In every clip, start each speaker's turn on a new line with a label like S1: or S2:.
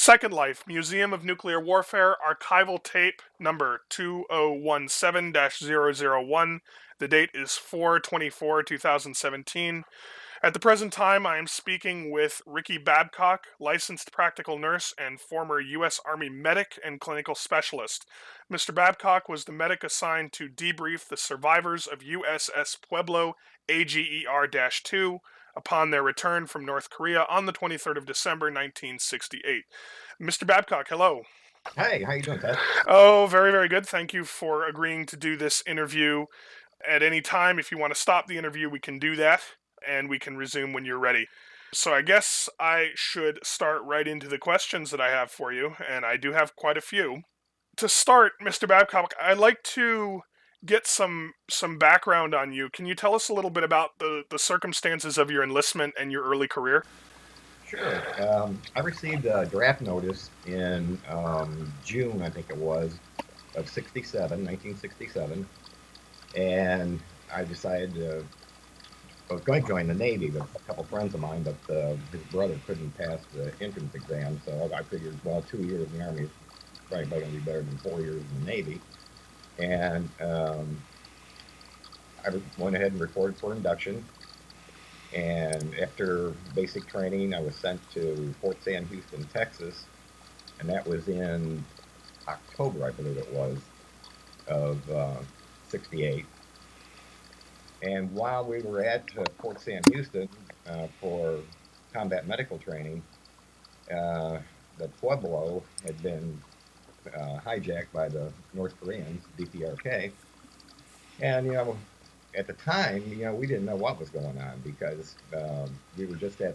S1: Second Life, Museum of Nuclear Warfare, archival tape number 2017-001. The date is 4/24/2017. At the present time, I am speaking with Ricky Babcock, licensed practical nurse and former U.S. Army medic and clinical specialist. Mr. Babcock was the medic assigned to debrief the survivors of USS Pueblo AGER-2 upon their return from North Korea on the 23rd of December, 1968. Mr. Babcock, hello.
S2: Hey, how you doing, Ted?
S1: Oh, very, very good. Thank you for agreeing to do this interview. At any time, if you want to stop the interview, we can do that, and we can resume when you're ready. So I guess I should start right into the questions that I have for you, and I do have quite a few. To start, Mr. Babcock, I'd like to get some background on you. Can you tell us a little bit about the circumstances of your enlistment and your early career?
S2: Sure. I received a draft notice in June, I think it was, of 1967, and I decided I was going to join the Navy with a couple friends of mine, but his brother couldn't pass the entrance exam, so I figured, well, 2 years in the Army is probably going to be better than 4 years in the Navy, and I went ahead and reported for induction. And after basic training, I was sent to Fort Sam Houston, Texas, and that was in October, I believe it was, of '68. And while we were at Fort Sam Houston for combat medical training, the Pueblo had been hijacked by the North Koreans, DPRK, and at the time, we didn't know what was going on because we were just end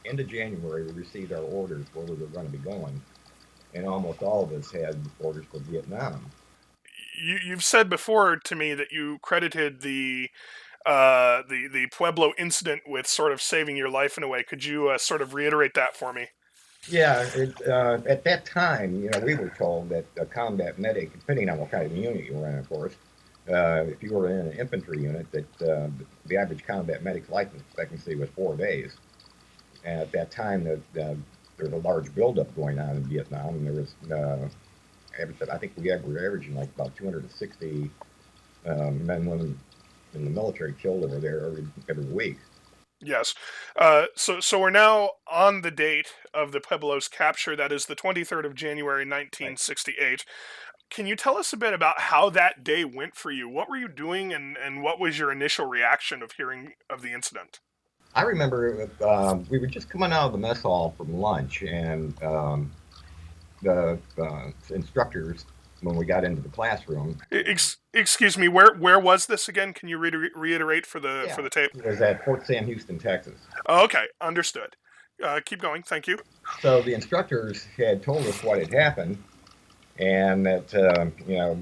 S2: of January, we received our orders where we were going to be going, and almost all of us had orders for Vietnam.
S1: You've said before to me that you credited the Pueblo incident with sort of saving your life in a way. Could you sort of reiterate that for me?
S2: Yeah, at that time, we were told that a combat medic, depending on what kind of unit you were in, of course, if you were in an infantry unit, that the average combat medic's life expectancy was 4 days. And at that time, there was a large buildup going on in Vietnam, and there was, I think we were averaging like about 260 men and women in the military killed over there every week.
S1: Yes. So we're now on the date of the Pueblo's capture. That is the 23rd of January,
S2: Right.
S1: 1968. Can you tell us a bit about how that day went for you? What were you doing, and what was your initial reaction of hearing of the incident?
S2: I remember we were just coming out of the mess hall from lunch, and the instructors, when we got into the classroom,
S1: Excuse me, where was this again? Can you reiterate for
S2: yeah,
S1: the tape?
S2: it was at Fort Sam Houston, Texas.
S1: Oh, okay, understood. Keep going. Thank you.
S2: So the instructors had told us what had happened, and that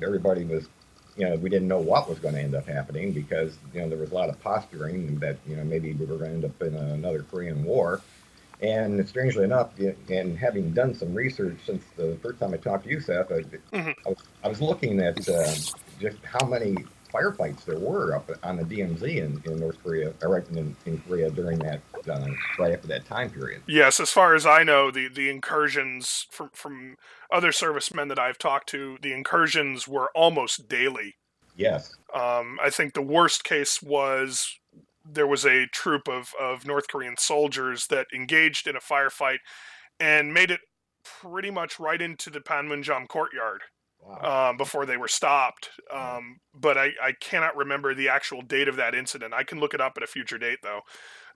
S2: everybody was, we didn't know what was going to end up happening because there was a lot of posturing that maybe we were going to end up in another Korean War. And strangely enough, and having done some research since the first time I talked to you, Seth,
S1: Mm-hmm.
S2: I was looking at just how many firefights there were up on the DMZ in North Korea, or right in Korea during that, right after that time period.
S1: Yes, as far as I know, the incursions from other servicemen that I've talked to, the incursions were almost daily.
S2: Yes.
S1: I think the worst case was there was a troop of North Korean soldiers that engaged in a firefight and made it pretty much right into the Panmunjom courtyard
S2: Wow.
S1: before they were stopped.
S2: Right.
S1: But I cannot remember the actual date of that incident. I can look it up at a future date, though.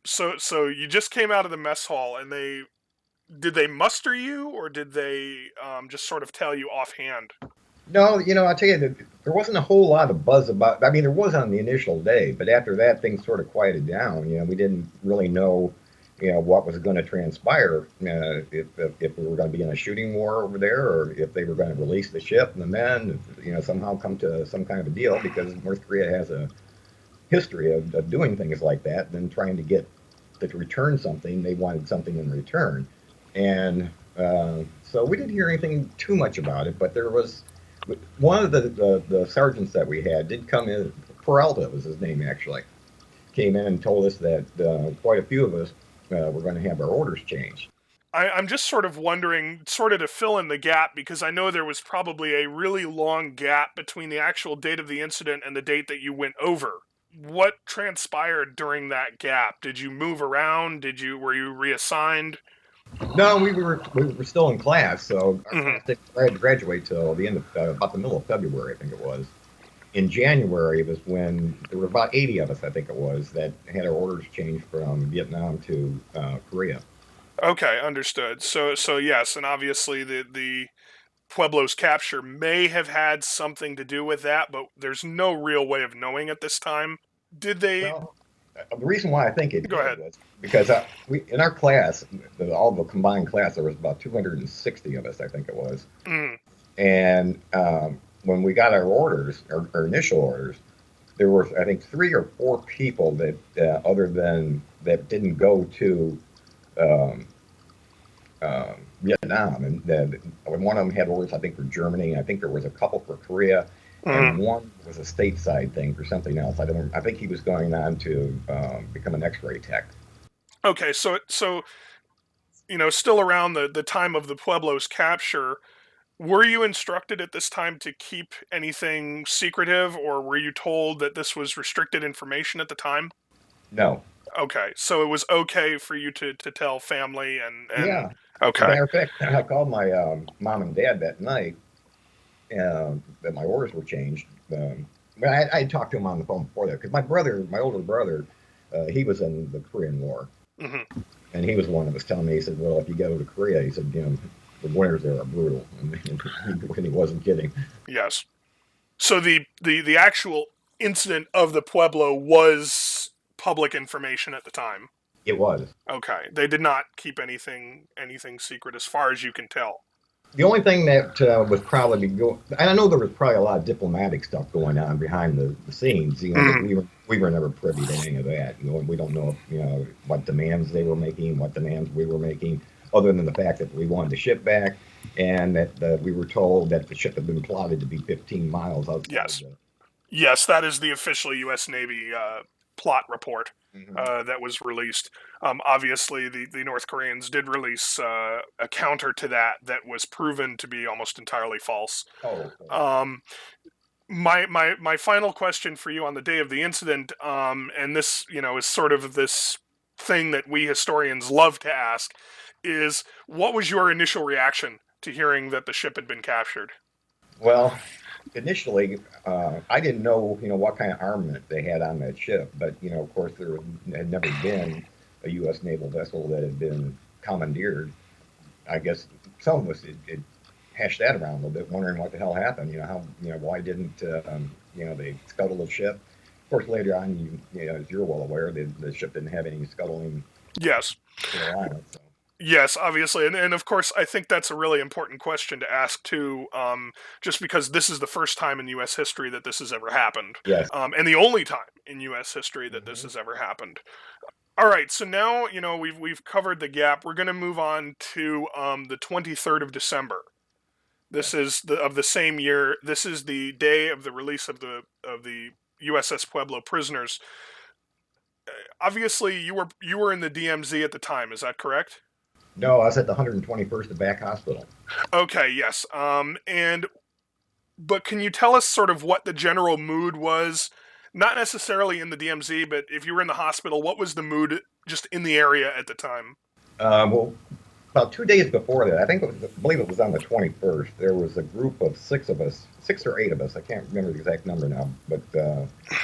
S1: So you just came out of the mess hall, and did they muster you, or did they just sort of tell you offhand?
S2: No, I'll tell you that there wasn't a whole lot of buzz about. I mean, there was on the initial day, but after that, things sort of quieted down. We didn't really know, what was going to transpire. If we were going to be in a shooting war over there, or if they were going to release the ship and the men, somehow come to some kind of a deal because North Korea has a history of doing things like that, and then trying to get to return something. They wanted something in return, and so we didn't hear anything too much about it. But there was one of the sergeants that we had did come in. Peralta was his name, actually. Came in and told us that quite a few of us were going to have our orders changed.
S1: I'm just sort of wondering, sort of to fill in the gap, because I know there was probably a really long gap between the actual date of the incident and the date that you went over. What transpired during that gap? Did you move around? Were you reassigned?
S2: No, we were still in class, so our
S1: Hmm.
S2: class didn't graduate till the end of about the middle of February, I think it was. In January was when there were about 80 of us, I think it was, that had our orders changed from Vietnam to Korea.
S1: Okay, understood. So yes, and obviously the Pueblo's capture may have had something to do with that, but there's no real way of knowing at this time. Did they?
S2: Well, the reason why I think it
S1: Go
S2: did
S1: ahead.
S2: was because we in our class, all the combined class, there was about 260 of us, I think it was.
S1: Mm,
S2: And when we got our orders, our initial orders, there were, I think, 3 or 4 people that, other than that, didn't go to um, Vietnam, and then one of them had orders, I think, for Germany. I think there was a couple for Korea,
S1: mm.
S2: and one was a stateside thing for something else. I don't. I think he was going on to become an X-ray tech.
S1: Okay, so still around the time of the Pueblo's capture, were you instructed at this time to keep anything secretive, or were you told that this was restricted information at the time?
S2: No.
S1: Okay, so it was okay for you to tell family and
S2: Yeah. As a
S1: okay.
S2: matter of fact, I called my mom and dad that night that my orders were changed. But I had talked to him on the phone before that because my brother, my older brother, he was in the Korean War,
S1: Hmm.
S2: and he was the one that was telling me. He said, "Well, if you go to Korea, he said, the winters there are brutal," and he wasn't kidding.
S1: Yes. So the actual incident of the Pueblo was public information at the time.
S2: It was.
S1: Okay, they did not keep anything secret as far as you can tell.
S2: The only thing that was probably going, and I know there was probably a lot of diplomatic stuff going on behind the scenes, but
S1: Mhm.
S2: we were never privy to any of that. We don't know, what demands they were making, what demands we were making, other than the fact that we wanted the ship back, and that we were told that the ship had been plotted to be 15 miles outside
S1: Yes,
S2: the.
S1: yes, that is the official U.S. Navy plot report
S2: Mhm.
S1: that was released. Obviously, the North Koreans did release a counter to that was proven to be almost entirely false.
S2: Oh, okay.
S1: Um, my final question for you on the day of the incident, and this is sort of this thing that we historians love to ask, is what was your initial reaction to hearing that the ship had been captured?
S2: Well, initially, I didn't know, what kind of armament they had on that ship, but of course, there had never been a U.S. naval vessel that had been commandeered. I guess some of us it hashed that around a little bit, wondering what the hell happened. Why didn't they scuttle the ship? Of course, later on, as you're well aware, the ship didn't have any scuttling
S1: Yes.
S2: sail on it. So
S1: Yes, obviously, and of course, I think that's a really important question to ask too. Just because this is the first time in U.S. history that this has ever happened,
S2: yes.
S1: and the only time in U.S. history that this
S2: Hmm.
S1: has ever happened. All right, so now we've covered the gap. We're going to move on to the 23rd of December. This
S2: Yes.
S1: is of the same year. This is the day of the release of the USS Pueblo prisoners. Obviously, you were in the DMZ at the time. Is that correct?
S2: No, I was at the 121st of Back Hospital.
S1: Okay, yes. But can you tell us sort of what the general mood was? Not necessarily in the DMZ, but if you were in the hospital, what was the mood just in the area at the time?
S2: Well, about 2 days before that, I believe it was on the 21st. There was a group of 6 of us, 6 or 8 of us. I can't remember the exact number now, but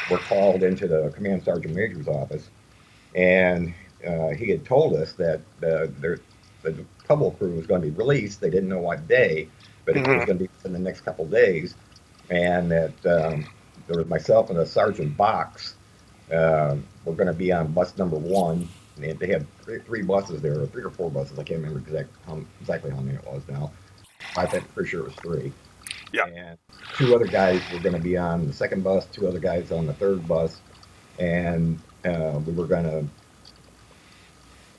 S2: were called into the command sergeant major's office, and he had told us that the Pueblo crew was going to be released. They didn't know what day, but it was
S1: Hmm.
S2: going to be in the next couple of days, and that there was myself and a Sergeant Box were going to be on bus number one. They had three buses there, or 3 or 4 buses. I can't remember exactly how many it was now. I think pretty sure it was three.
S1: Yeah.
S2: And 2 other guys were going to be on the second bus, 2 other guys on the third bus, and we were going to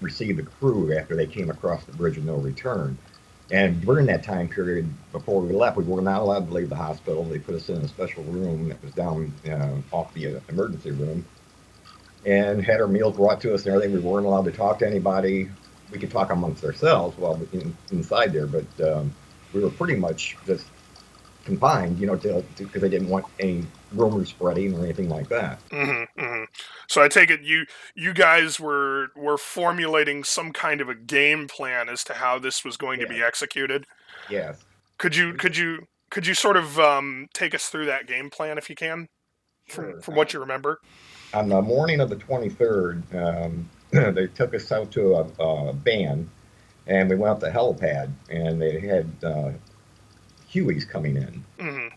S2: receive the crew after they came across the bridge of no return. And during that time period, before we left, we were not allowed to leave the hospital. They put us in a special room that was down off the emergency room, and had our meals brought to us and everything. We weren't allowed to talk to anybody. we could talk amongst ourselves while inside there, but we were pretty much just confined, because they didn't want any rumors spreading or anything like that.
S1: So I take it you guys were formulating some kind of a game plan as to how this was going to
S2: Yeah.
S1: be executed.
S2: Yes.
S1: Could you
S2: We,
S1: could you could you sort of take us through that game plan if you can, from
S2: sure.
S1: what you remember?
S2: On the morning of the 23rd, they took us out to a band, and we went up the helipad, and they had Hueys coming in,
S1: hmm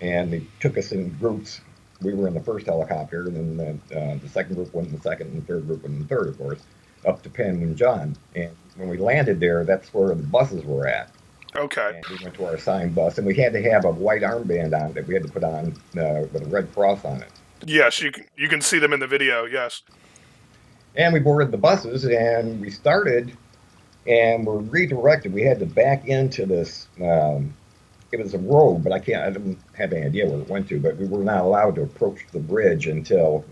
S2: and they took us in groups. We were in the first helicopter, and then the second group went in the second, and the third group went in the third, of course, up to Panmunjom. And when we landed there, that's where the buses were at.
S1: Okay.
S2: And we went to our assigned bus, and we had to have a white armband on that we had to put on with a red cross on it.
S1: Yes, you can see them in the video. Yes.
S2: And we boarded the buses, and we started, and we're redirected. We had to back into this. It was a road, but I don't have any idea where it went to. But we were not allowed to approach the bridge until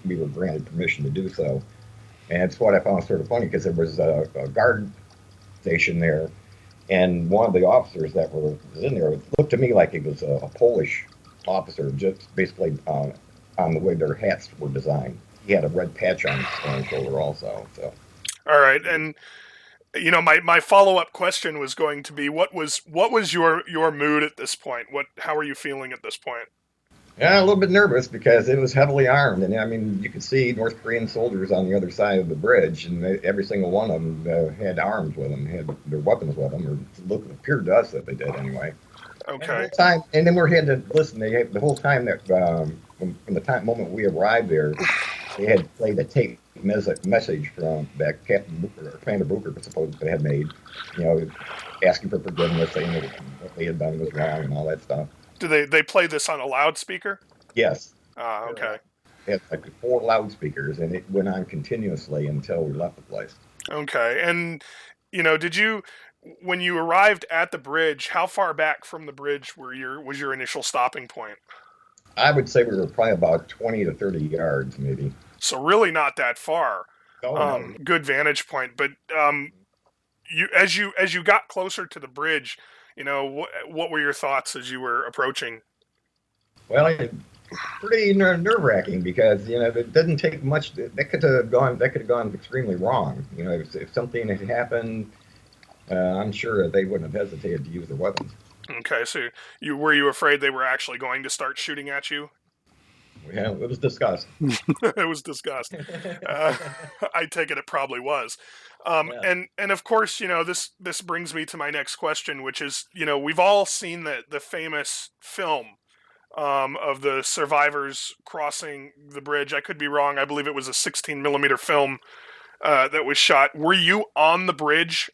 S2: we were granted permission to do so. And it's what I found sort of funny, because there was a guard station there, and one of the officers that was in there looked to me like he was a Polish officer, just basically on the way their hats were designed. He had a red patch on his shoulder also. So.
S1: All right, and my follow-up question was going to be what was your mood at this point? How are you feeling at this point?
S2: Yeah, a little bit nervous because it was heavily armed, and I mean, you could see North Korean soldiers on the other side of the bridge, and every single one of them had arms with them, had their weapons with them, or it appeared to us that they did anyway. And the
S1: Okay.
S2: whole time, and then we had to listen. The whole time that from the moment we arrived there, they had played a tape message from that Captain Booker or Commander Booker supposedly had made, asking for forgiveness, saying that what they had done was wrong and all that stuff.
S1: Do they play this on a loudspeaker?
S2: Yes.
S1: Ah, okay.
S2: It had like 4 loudspeakers, and it went on continuously until we left the place.
S1: Okay. And did you when you arrived at the bridge, how far back from the bridge was your initial stopping point?
S2: I would say we were probably about 20 to 30 yards, maybe.
S1: So really not that far.
S2: Oh, no.
S1: Good vantage point. But as you got closer to the bridge, what were your thoughts as you were approaching?
S2: Well, it's pretty nerve-wracking because it doesn't take much. That could have gone extremely wrong. If something had happened, I'm sure they wouldn't have hesitated to use their weapons.
S1: Okay, so were you afraid they were actually going to start shooting at you?
S2: Yeah, it was discussed.
S1: It was discussed. Uh, I take it probably was.
S2: Yeah.
S1: And of course, this brings me to my next question, which is, we've all seen the famous film of the survivors crossing the bridge. I could be wrong. I believe it was a 16 millimeter film that was shot. Were you on the bridge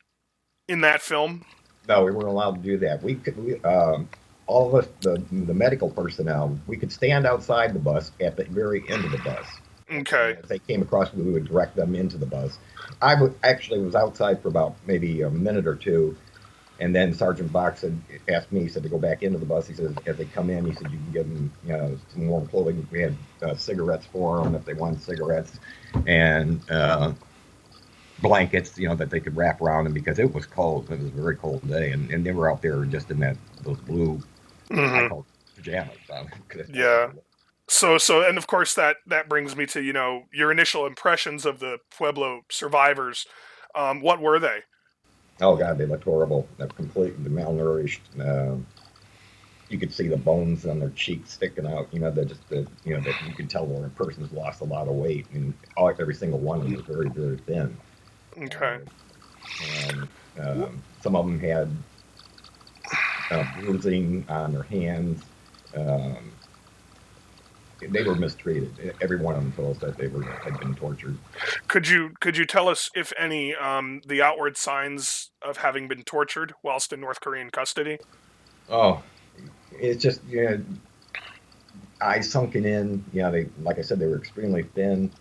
S1: in that film?
S2: No, we weren't allowed to do that. All of us, the medical personnel, we could stand outside the bus at the very end of the bus.
S1: Okay.
S2: If they came across, we would direct them into the bus. Actually was outside for about maybe a minute or two, and then Sergeant Box asked me, he said to go back into the bus. He said, as they come in, he said, you can give them, some warm clothing. We had cigarettes for them if they wanted cigarettes, and blankets, that they could wrap around them because it was cold. It was a very cold day, and they were out there just in those blue, I call pajamas.
S1: Yeah. So, and of course that brings me to your initial impressions of the Pueblo survivors. What were they?
S2: Oh God, they looked horrible. They're completely malnourished. You could see the bones on their cheeks sticking out. That you could tell where a person's lost a lot of weight, and every single one of them was very, very thin.
S1: Okay.
S2: And some of them had bruising on their hands. They were mistreated. Every one of them told us that had been tortured.
S1: Could you tell us if any the outward signs of having been tortured whilst in North Korean custody?
S2: Oh, it's just eyes sunken in. They, like I said, they were extremely thin.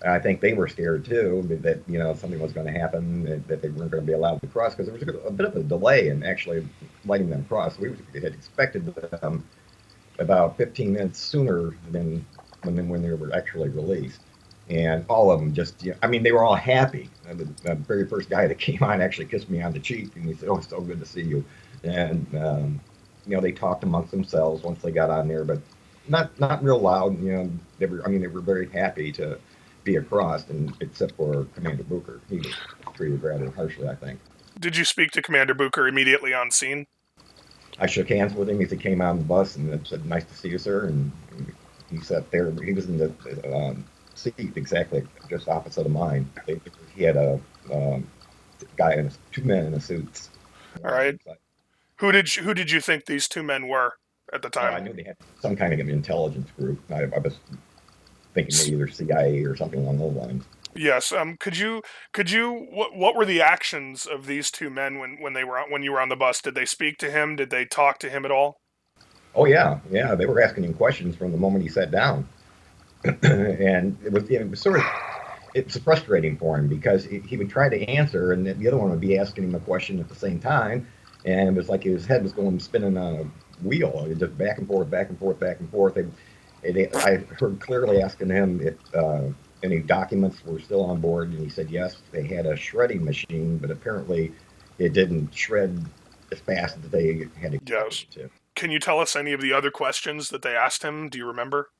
S2: I think they were scared too that something was going to happen, that they weren't going to be allowed to cross, because there was a bit of a delay in actually letting them cross. We had expected them about 15 minutes sooner than when they were actually released. and all of them just, I mean, they were all happy. The very first guy that came on actually kissed me on the cheek, and he said, "Oh, it's so good to see you." And they talked amongst themselves once they got on there, but not real loud. They were very happy to be across, and except for Commander Booker, he was treated rather harshly, I think.
S1: Did you speak to Commander Booker immediately on scene?
S2: I shook hands with him as he came on the bus and said, "Nice to see you, sir." And he sat there. He was in the seat exactly just opposite of mine. He had a guy and two men in the suits.
S1: All right. Who did you think these two men were at the
S2: Oh, I
S1: time?
S2: knew they had some kind of intelligence group. I was thinking maybe they're CIA or something along those lines.
S1: Yes. What were the actions of these two men when you were on the bus? Did they speak to him? Did they talk to him at all?
S2: Oh yeah. They were asking him questions from the moment he sat down, and it was frustrating for him because he would try to answer, and the other one would be asking him a question at the same time, and it was like his head was going spinning on a wheel, just back and forth, back and forth, back and forth. I heard clearly asking him if any documents were still on board, and he said yes. They had a shredding machine, but apparently it didn't shred as fast as they had expected
S1: Yes.
S2: it to.
S1: Can you tell us any of the other questions that they asked him? Do you remember?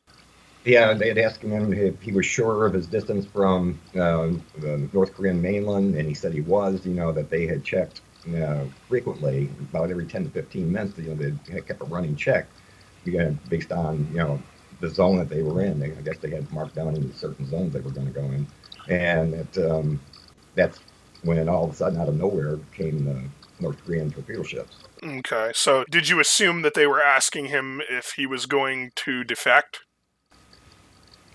S2: Yeah, they had asked him if he was sure of his distance from the North Korean mainland, and he said he was. That they had checked frequently, about every 10 to 15 minutes. They had kept a running check based on the zone that they were in. I guess they had marked down into certain zones they were going to go in, and that's when all of a sudden, out of nowhere, came the North Korean torpedo ships.
S1: Okay. So, did you assume that they were asking him if he was going to defect?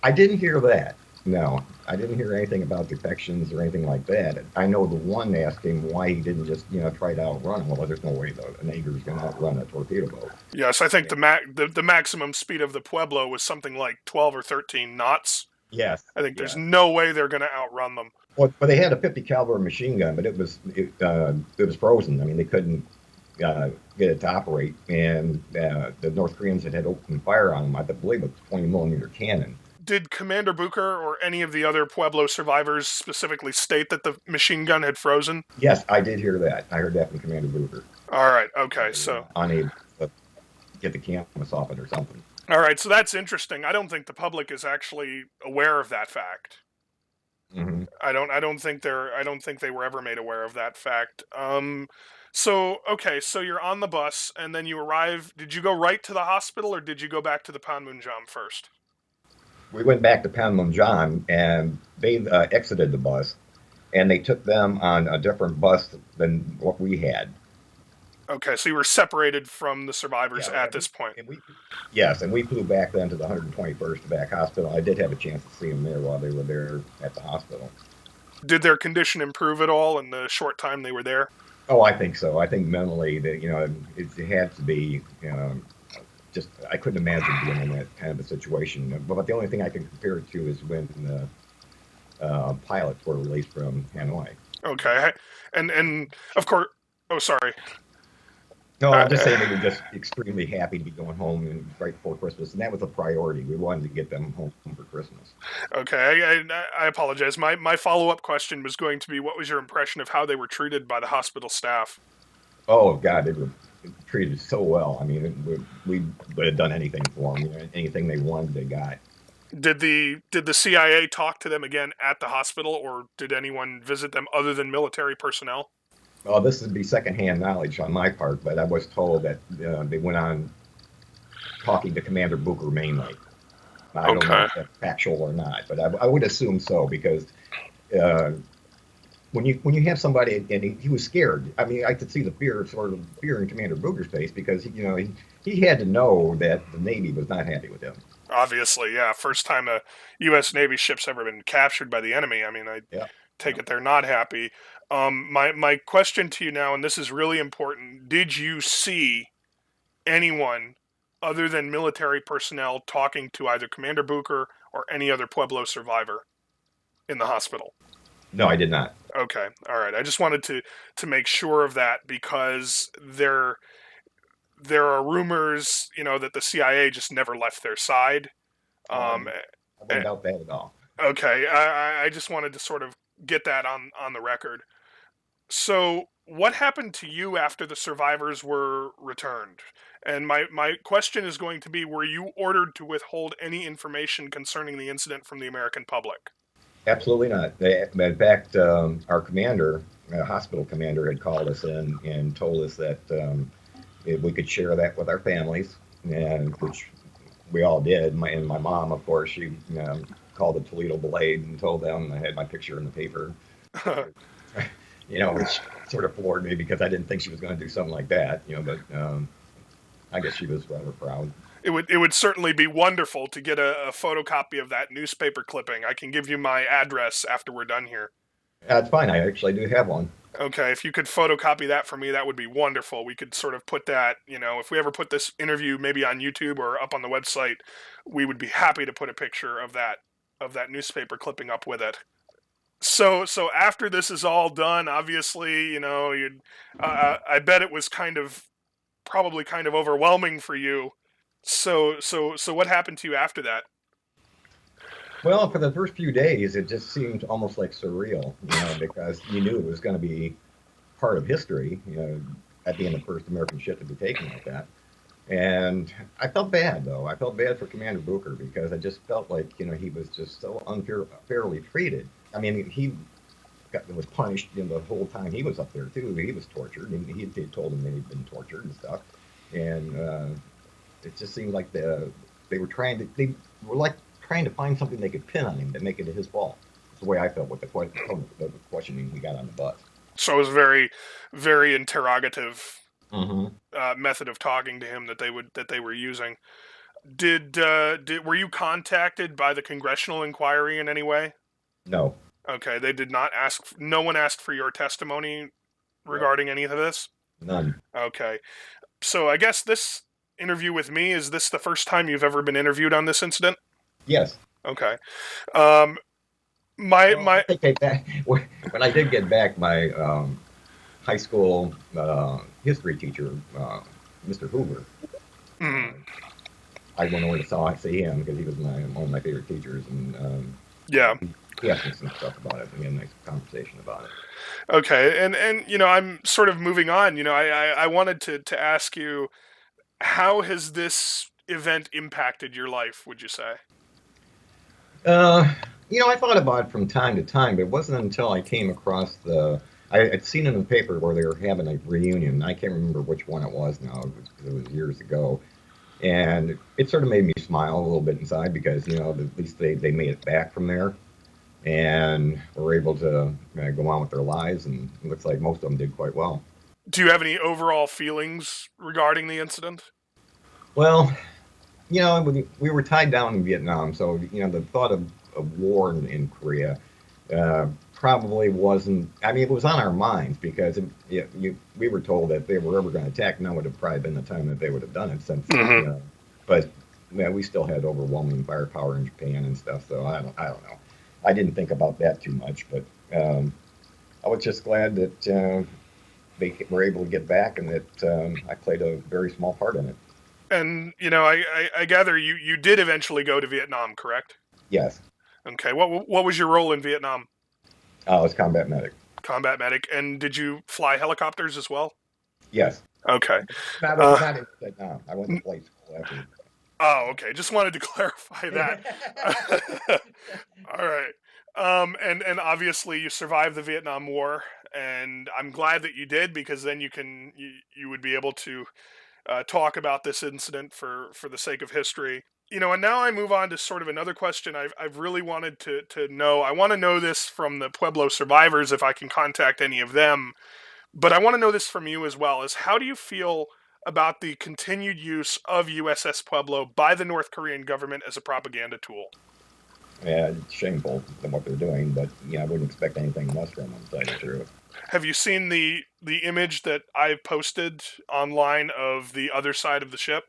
S2: I didn't hear that. No, I didn't hear anything about defections or anything like that. I know the one asked him why he didn't just, try to outrun him. Well, there's no way an Ager's going to outrun a torpedo boat.
S1: Yes, I think the maximum speed of the Pueblo was something like 12 or 13 knots.
S2: Yes,
S1: I think there's
S2: yes.
S1: no way they're going to outrun them.
S2: Well, but they had a 50 caliber machine gun, but it was frozen. I mean, they couldn't get it to operate, and the North Koreans had opened fire on them. I believe it was a 20 millimeter cannon.
S1: Did Commander Booker or any of the other Pueblo survivors specifically state that the machine gun had frozen?
S2: Yes, I did hear that. I heard that from Commander Booker.
S1: All right. Okay.
S2: They were
S1: So,
S2: unable to get the canvas off it or something.
S1: all right. So that's interesting. I don't think the public is actually aware of that fact.
S2: Mm-hmm.
S1: I don't think they were ever made aware of that fact. So okay, so you're on the bus and then you arrive. Did you go right to the hospital or did you go back to the Panmunjom first?
S2: We went back to Panmunjom, and they exited the bus, and they took them on a different bus than what we had.
S1: Okay, so you were separated from the survivors
S2: Yeah,
S1: at this point.
S2: yes, and we flew back then to the 121st Back Hospital. I did have a chance to see them there while they were there at the hospital.
S1: Did their condition improve at all in the short time they were there?
S2: Oh, I think so. I think mentally that it had to be. Just I couldn't imagine being in that kind of a situation. But the only thing I can compare it to is when the pilots were released from Hanoi.
S1: Okay, and of course. Oh, sorry.
S2: No, I'm just saying they were just extremely happy to be going home and right before Christmas, and that was a priority. We wanted to get them home for Christmas.
S1: Okay, I apologize. My follow up question was going to be, what was your impression of how they were treated by the hospital staff?
S2: Oh God, they were treated so well. I mean, we would have done anything for them. Anything they wanted, they got.
S1: Did the CIA talk to them again at the hospital, or did anyone visit them other than military personnel?
S2: Well, this would be secondhand knowledge on my part, but I was told that they went on talking to Commander Booker mainly. I don't know if that's factual or not, but I would assume so because uh, when you have somebody and he was scared. I mean, I could see the fear in Commander Booker's face because he had to know that the Navy was not happy with him.
S1: Obviously, yeah. First time a U.S. Navy ship's ever been captured by the enemy. I mean, I
S2: Yeah,
S1: take
S2: yeah.
S1: it they're not happy. My question to you now, and this is really important: did you see anyone other than military personnel talking to either Commander Booker or any other Pueblo survivor in the hospital?
S2: No, I did not.
S1: Okay, all right. I just wanted to make sure of that because there are rumors, that the CIA just never left their side.
S2: Oh,
S1: Um,
S2: I wouldn't doubt that at all.
S1: Okay, I just wanted to sort of get that on the record. So, what happened to you after the survivors were returned? And my question is going to be, were you ordered to withhold any information concerning the incident from the American public?
S2: Absolutely not. In fact, our commander, hospital commander, had called us in and told us that if we could share that with our families, and which we all did. And my mom, of course, she called the Toledo Blade and told them I had my picture in the paper, which sort of floored me because I didn't think she was going to do something like that, but I guess she was rather proud.
S1: It would certainly be wonderful to get a photocopy of that newspaper clipping. I can give you my address after we're done here.
S2: That's fine. I actually do have one.
S1: Okay, if you could photocopy that for me, that would be wonderful. We could sort of put that, if we ever put this interview maybe on YouTube or up on the website, we would be happy to put a picture of that newspaper clipping up with it. So after this is all done, obviously, I bet it was probably kind of overwhelming for you. So what happened to you after that?
S2: Well, for the first few days, it just seemed almost like surreal, because you knew it was going to be part of history, at the end of the first American ship to be taken like that. And I felt bad, though. I felt bad for Commander Booker because I just felt like, he was just so unfairly treated. I mean, was punished the whole time he was up there, too. He was tortured, and they told him that he'd been tortured and stuff. And it just seemed like they were like trying to find something they could pin on him to make it his fault. That's the way I felt with the questioning we got on the bus.
S1: So it was very, very interrogative
S2: Mm-hmm.
S1: method of talking to him that they were using. Were you contacted by the congressional inquiry in any way?
S2: No.
S1: Okay, they did not ask. No one asked for your testimony
S2: No.
S1: regarding any of this.
S2: None.
S1: Okay, so I guess this interview with me, is this the first time you've ever been interviewed on this incident?
S2: Yes.
S1: Okay. Um, my
S2: Well, I
S1: my.
S2: think when I did get back, my high school history teacher, Mr. Hoover, uh,
S1: Mm,
S2: I went over to see him because he was one of my favorite teachers, and
S1: yeah.
S2: he asked me some stuff about it. We had a nice conversation about it.
S1: Okay, and I'm sort of moving on. I wanted to ask you, how has this event impacted your life, would you say?
S2: Uh, I thought about it from time to time, but it wasn't until I came across I had seen in the paper where they were having a reunion. I can't remember which one it was now because it was years ago. And it sort of made me smile a little bit inside because, at least they made it back from there and were able to go on with their lives. And it looks like most of them did quite well.
S1: Do you have any overall feelings regarding the incident?
S2: Well, we were tied down in Vietnam, so the thought of war in Korea probably wasn't. I mean, it was on our minds because we were told that if they were ever going to attack, now would have probably been the time that they would have done it. Since,
S1: Mm-hmm.
S2: but we still had overwhelming firepower in Japan and stuff. So I don't know. I didn't think about that too much, but I was just glad that they were able to get back and that I played a very small part in it.
S1: And I gather you did eventually go to Vietnam, correct?
S2: Yes.
S1: Okay. What was your role in Vietnam?
S2: I was combat medic.
S1: Combat medic. And did you fly helicopters as well?
S2: Yes.
S1: Okay. Uh,
S2: Not in Vietnam. I went to flight school after.
S1: oh, okay. Just wanted to clarify that. All right. And obviously you survived the Vietnam War, and I'm glad that you did, because then you would be able to talk about this incident for the sake of history. And now I move on to sort of another question I've really wanted to know. I want to know this from the Pueblo survivors, if I can contact any of them, but I want to know this from you as well. Is how do you feel about the continued use of USS Pueblo by the North Korean government as a propaganda tool?
S2: Yeah, it's shameful than what they're doing, but I wouldn't expect anything less from them, to tell you the truth.
S1: Have you seen the image that I've posted online of the other side of the ship?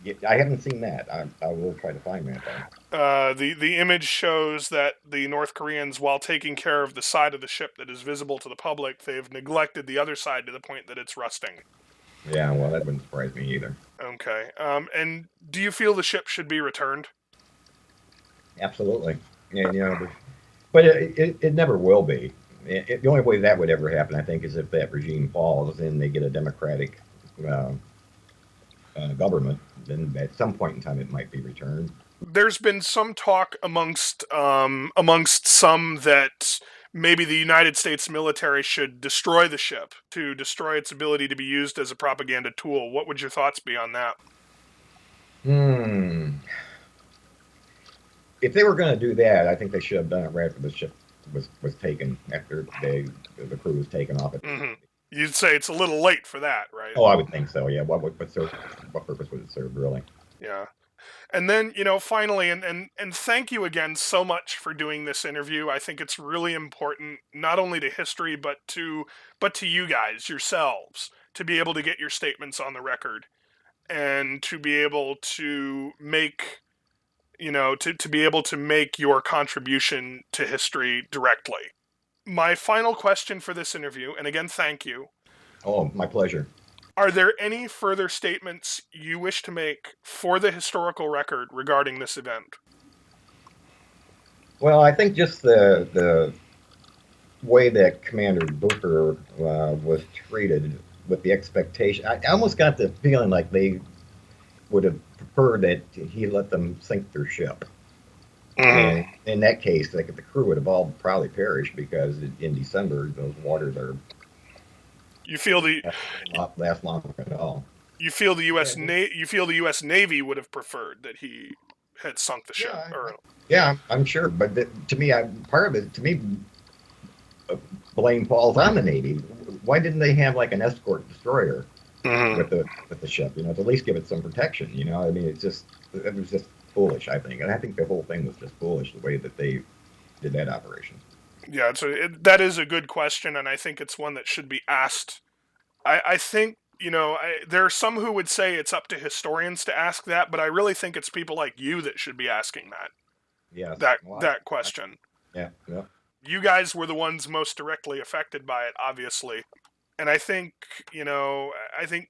S2: Yeah, I haven't seen that. I will try to find that though.
S1: The image shows that the North Koreans, while taking care of the side of the ship that is visible to the public, they've neglected the other side to the point that it's rusting.
S2: Yeah, well, that wouldn't surprise me either.
S1: Okay. And do you feel the ship should be returned?
S2: Absolutely. And but it never will be. The only way that would ever happen, I think, is if that regime falls and they get a democratic uh, government. Then at some point in time, it might be returned.
S1: There's been some talk amongst some that maybe the United States military should destroy the ship to destroy its ability to be used as a propaganda tool. What would your thoughts be on that?
S2: Hmm. If they were going to do that, I think they should have done it right after the ship was taken, after the crew was taken off it.
S1: Mm-hmm. You'd say it's a little late for that, right?
S2: Oh, I would think so. Yeah. What purpose would it serve, really?
S1: Yeah. And then, finally, and thank you again so much for doing this interview. I think it's really important, not only to history, but to you guys yourselves, to be able to get your statements on the record and to be able to make, to be able to make your contribution to history directly. My final question for this interview, and again, thank you.
S2: Oh, my pleasure.
S1: Are there any further statements you wish to make for the historical record regarding this event?
S2: Well, I think just the way that Commander Booker was treated with the expectation, I almost got the feeling like they would have preferred that he let them sink their ship.
S1: Mm-hmm.
S2: And in that case, like the crew would have all probably perished because in December those waters are
S1: You feel the
S2: not last long at all.
S1: you feel the
S2: Yeah,
S1: you feel the U.S. Navy would have preferred that he had sunk the ship.
S2: yeah,
S1: Or
S2: yeah. I'm sure, but to me, part of it to me uh, blame falls on the Navy. Why didn't they have like an escort destroyer
S1: mm-hmm.
S2: with the ship? To at least give it some protection. I mean, it was just foolish. I think, and I think the whole thing was just foolish the way that they did that operation.
S1: Yeah, that is a good question, and I think it's one that should be asked. I think there are some who would say it's up to historians to ask that, but I really think it's people like you that should be asking that
S2: Yes.
S1: that
S2: Well,
S1: that question.
S2: yeah. Yeah.
S1: You guys were the ones most directly affected by it, obviously. And I think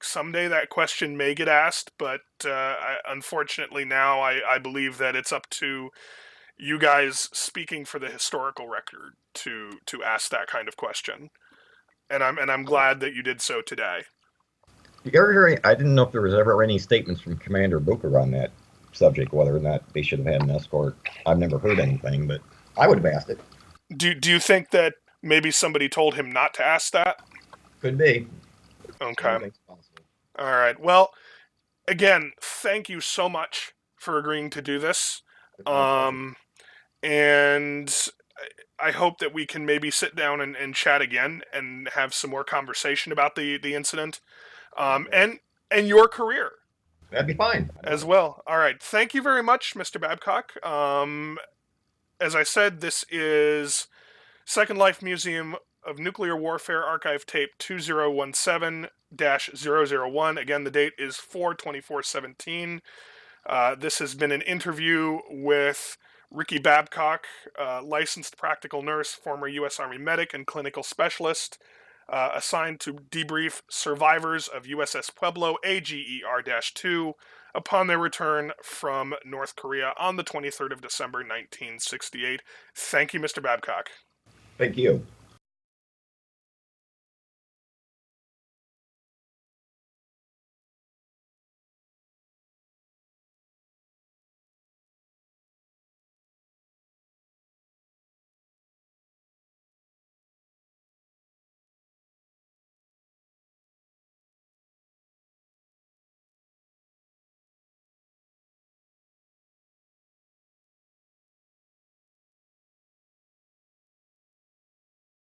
S1: someday that question may get asked, but unfortunately now I believe that it's up to you guys speaking for the historical record to ask that kind of question. And I'm glad that you did so today.
S2: You ever hear? I didn't know if there was ever any statements from Commander Booker on that subject, whether or not they should have had an escort. I've never heard anything, but I would have asked it.
S1: Do you think that maybe somebody told him not to ask that?
S2: Could be.
S1: Okay.
S2: Anything's possible.
S1: All right. Well, again, thank you so much for agreeing to do this.
S2: It's my pleasure.
S1: Um, and I hope that we can maybe sit down and chat again and have some more conversation about the incident,
S2: Okay.
S1: and your career
S2: That'd be fine.
S1: as well. All right. Thank you very much, Mr. Babcock. As I said, this is Second Life Museum of Nuclear Warfare Archive Tape 2017-001. Again, the date is 4/24/17. This has been an interview with Ricky Babcock, licensed practical nurse, former U.S. Army medic, and clinical specialist, assigned to debrief survivors of USS Pueblo AGER-2 upon their return from North Korea on the 23rd of December, 1968. Thank you, Mr. Babcock.
S2: Thank you.